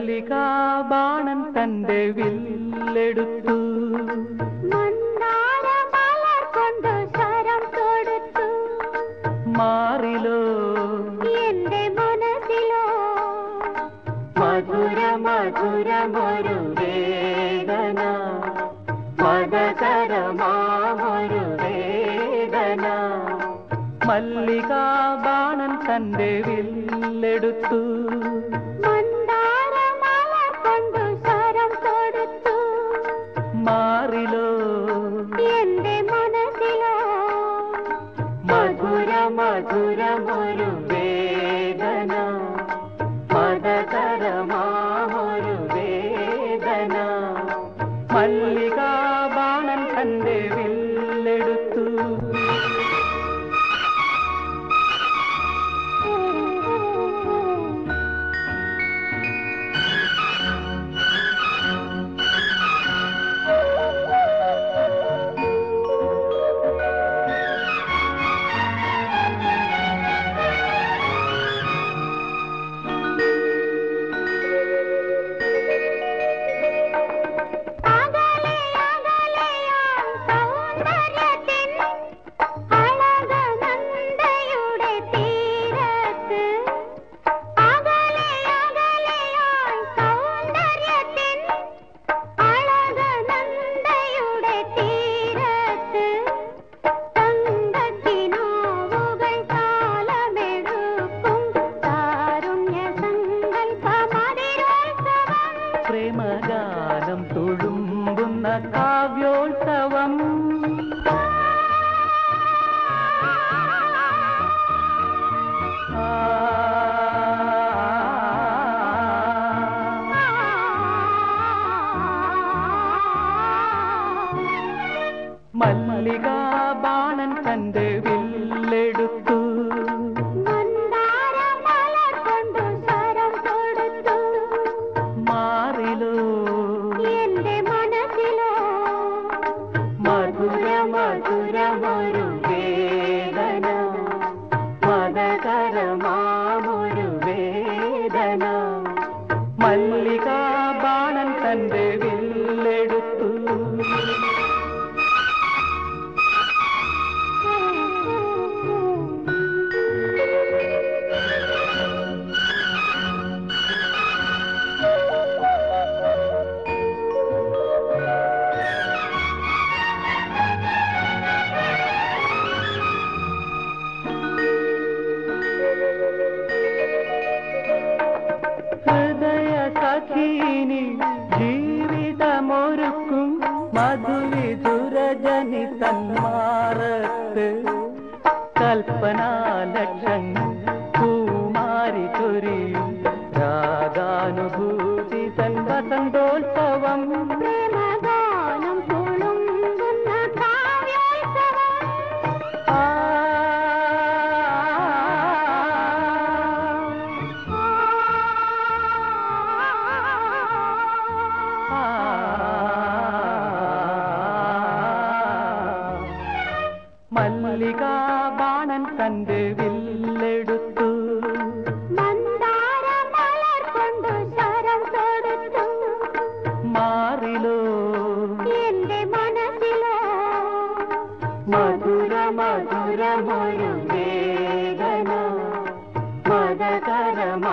മല്ലികാ ബാണൻ തന്റെ വില്ലെടുത്തു കൊണ്ട് ശരം കൊടുത്തു മാറിലോ എന്റെ മനസ്സിലോ മധുര മധുരമൊരു വേദന മദകരമാമൊരു വേദന മല്ലികാ ബാണൻ തന്റെ വില്ലെടുത്തു കൊണ്ട് ശരം കൊടുത്തു മാറിലോ എന്റെ മനസ്സിലോ മധുര മധുരമൊരു വേദന മദകരമാമൊരു വേദന മല്ലികാ ബാണൻ തന്റെ വില്ലെടുത്തു പ്രേമഗാനം തുളുമ്പുന്ന കാവ്യോത്സവം മല്ലികാ ബാണൻ തന്റെ വില്ലെടുത്തു എന്റെ മനസ്സിലോ മധുര മധുരമൊരു വേദന മദകരമാമൊരു വേദന മല്ലികാ ബാണൻ തന്റെ വില്ലെടുത്തു ഹൃദയ സഖീനി ജീവിതമൊരുക്കും മധുവിധുരജനി തന്മാറത്ത് കൽപ്പനാലക്ഷങ്ങൾ പൂമാരി ചൊരിയും രാഗാനുഭൂതി തൻ വസന്തോത്സവം പ്രേമഗാനം തുളുമ്പുന്ന കാവ്യോത്സവം മല്ലികാ ബാണൻ തന്റെ വില്ലെടുത്തു കൊണ്ട് ശരം കൊടുത്തു മാറിലോ എന്റെ മനസ്സിലോ മധുര മധുരമൊരു വേദന മദകരമാമൊരു